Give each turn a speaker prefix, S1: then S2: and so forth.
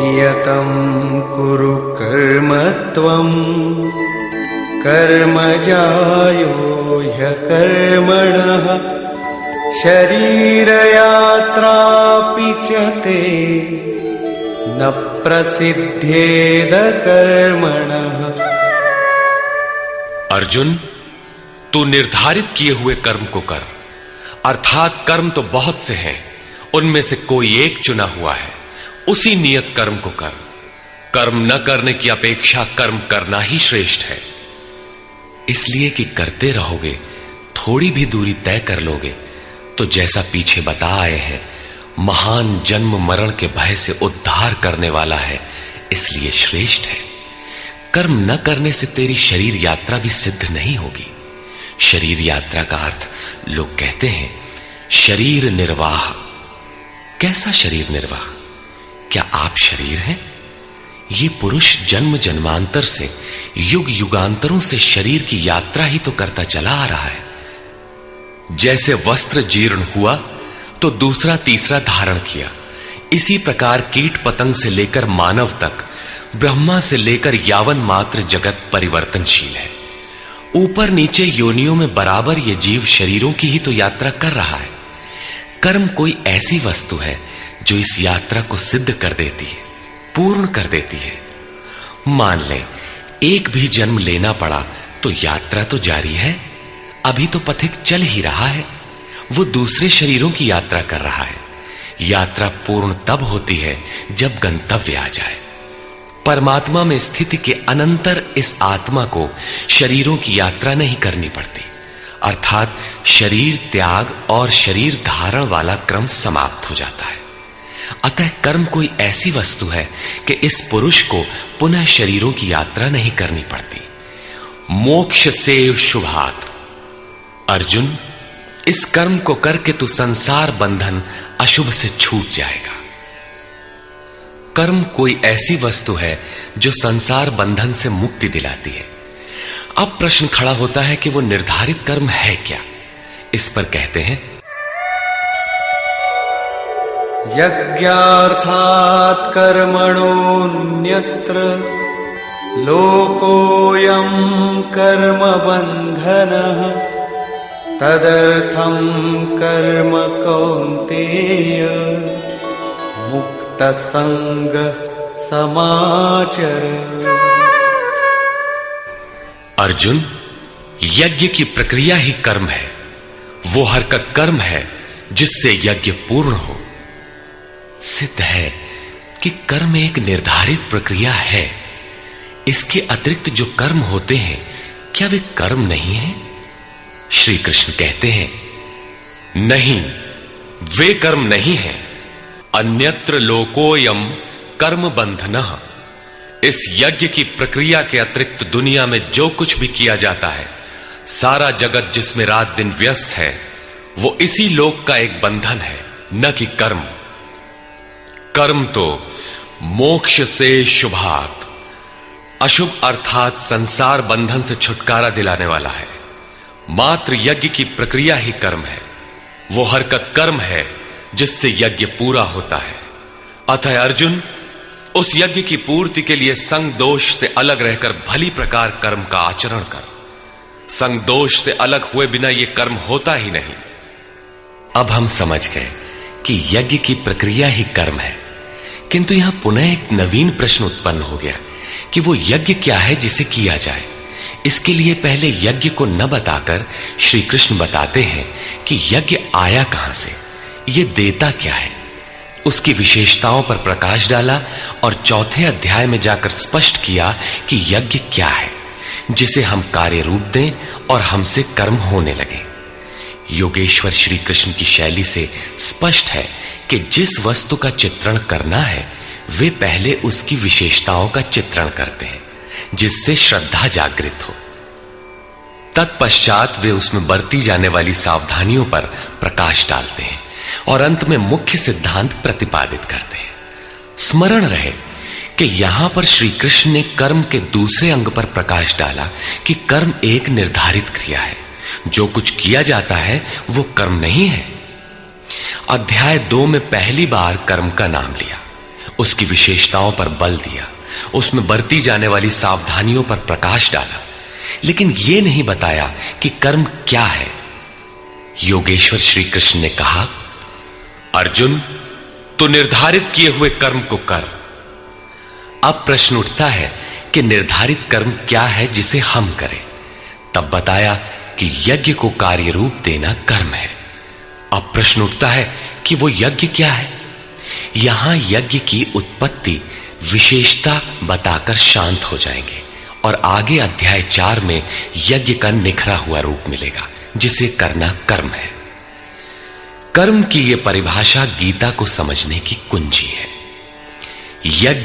S1: नियतं कुरु कर्म त्वं कर्मजायो ह्यकर्मणः शरीरयात्रापि च ते न प्रसिद्धेद कर्मणः।
S2: अर्जुन, तू निर्धारित किए हुए कर्म को कर, अर्थात कर्म तो बहुत से हैं, उनमें से कोई एक चुना हुआ है, उसी नियत कर्म को कर। कर्म न करने की अपेक्षा कर्म करना ही श्रेष्ठ है, इसलिए कि करते रहोगे, थोड़ी भी दूरी तय कर लोगे तो जैसा पीछे बता आए हैं, महान जन्म मरण के भय से उद्धार करने वाला है, इसलिए श्रेष्ठ है। कर्म न करने से तेरी शरीर यात्रा भी सिद्ध नहीं होगी। शरीर यात्रा का अर्थ लोग कहते हैं शरीर निर्वाह। कैसा शरीर निर्वाह? क्या आप शरीर हैं? ये पुरुष जन्म जन्मांतर से, युग युगांतरों से शरीर की यात्रा ही तो करता चला आ रहा है। जैसे वस्त्र जीर्ण हुआ तो दूसरा तीसरा धारण किया, इसी प्रकार कीट पतंग से लेकर मानव तक, ब्रह्मा से लेकर यावन मात्र जगत परिवर्तनशील है। ऊपर नीचे योनियों में बराबर ये जीव शरीरों की ही तो यात्रा कर रहा है। कर्म कोई ऐसी वस्तु है जो इस यात्रा को सिद्ध कर देती है, पूर्ण कर देती है। मान लें एक भी जन्म लेना पड़ा तो यात्रा तो जारी है, अभी तो पथिक चल ही रहा है, वो दूसरे शरीरों की यात्रा कर रहा है। यात्रा पूर्ण तब होती है जब गंतव्य आ जाए। परमात्मा में स्थिति के अनंतर इस आत्मा को शरीरों की यात्रा नहीं करनी पड़ती, अर्थात शरीर त्याग और शरीर धारण वाला क्रम समाप्त हो जाता है। अतः कर्म कोई ऐसी वस्तु है कि इस पुरुष को पुनः शरीरों की यात्रा नहीं करनी पड़ती। मोक्ष से शुभात। अर्जुन, इस कर्म को करके तू संसार बंधन अशुभ से छूट जाएगा। कर्म कोई ऐसी वस्तु है जो संसार बंधन से मुक्ति दिलाती है। अब प्रश्न खड़ा होता है कि वो निर्धारित कर्म है क्या? इस पर कहते हैं
S1: यज्ञार्थात् कर्मणोऽन्यत्र लोकोऽयं कर्म बन्धनः तदर्थं कर्म कौन्तेय मुक्तसंग समाचर।
S2: अर्जुन, यज्ञ की प्रक्रिया ही कर्म है। वो हरकत कर्म है जिससे यज्ञ पूर्ण हो। सिद्ध है कि कर्म एक निर्धारित प्रक्रिया है। इसके अतिरिक्त जो कर्म होते हैं, क्या वे कर्म नहीं है? श्री कृष्ण कहते हैं नहीं, वे कर्म नहीं है। अन्यत्र लोकोयम कर्म बंधनः। इस यज्ञ की प्रक्रिया के अतिरिक्त दुनिया में जो कुछ भी किया जाता है, सारा जगत जिसमें रात दिन व्यस्त है, वो इसी लोक का एक बंधन है, न कि कर्म। कर्म तो मोक्ष से शुभात, अशुभ अर्थात संसार बंधन से छुटकारा दिलाने वाला है। मात्र यज्ञ की प्रक्रिया ही कर्म है। वो हरकत कर्म है जिससे यज्ञ पूरा होता है। अतः अर्जुन, उस यज्ञ की पूर्ति के लिए संग दोष से अलग रहकर भली प्रकार कर्म का आचरण कर। संग दोष से अलग हुए बिना यह कर्म होता ही नहीं। अब हम समझ गए कि यज्ञ की प्रक्रिया ही कर्म है, किंतु यहां पुनः एक नवीन प्रश्न उत्पन्न हो गया कि वो यज्ञ क्या है जिसे किया जाए। इसके लिए पहले यज्ञ को न बताकर श्री कृष्ण बताते हैं कि यज्ञ आया कहां से, ये देता क्या है। उसकी विशेषताओं पर प्रकाश डाला और चौथे अध्याय में जाकर स्पष्ट किया कि यज्ञ क्या है जिसे हम कार्य रूप दें और हमसे कर्म होने लगे। योगेश्वर श्री कृष्ण की शैली से स्पष्ट है कि जिस वस्तु का चित्रण करना है, वे पहले उसकी विशेषताओं का चित्रण करते हैं जिससे श्रद्धा जागृत हो। तत्पश्चात वे उसमें बरती जाने वाली सावधानियों पर प्रकाश डालते हैं और अंत में मुख्य सिद्धांत प्रतिपादित करते हैं। स्मरण रहे कि यहां पर श्री कृष्ण ने कर्म के दूसरे अंग पर प्रकाश डाला कि कर्म एक निर्धारित क्रिया है। जो कुछ किया जाता है वो कर्म नहीं है। अध्याय 2 में पहली बार कर्म का नाम लिया, उसकी विशेषताओं पर बल दिया, उसमें बरती जाने वाली सावधानियों पर प्रकाश डाला, लेकिन यह नहीं बताया कि कर्म क्या है। योगेश्वर श्री कृष्ण ने कहा, अर्जुन, तो निर्धारित किए हुए कर्म को कर। अब प्रश्न उठता है कि निर्धारित कर्म क्या है जिसे हम करें। तब बताया कि यज्ञ को कार्य रूप देना कर्म है। अब प्रश्न उठता है कि वो यज्ञ क्या है। यहां यज्ञ की उत्पत्ति विशेषता बताकर शांत हो जाएंगे और आगे अध्याय 4 में यज्ञ का निखरा हुआ रूप मिलेगा, जिसे करना कर्म है। कर्म की यह परिभाषा गीता को समझने की कुंजी है। यज्ञ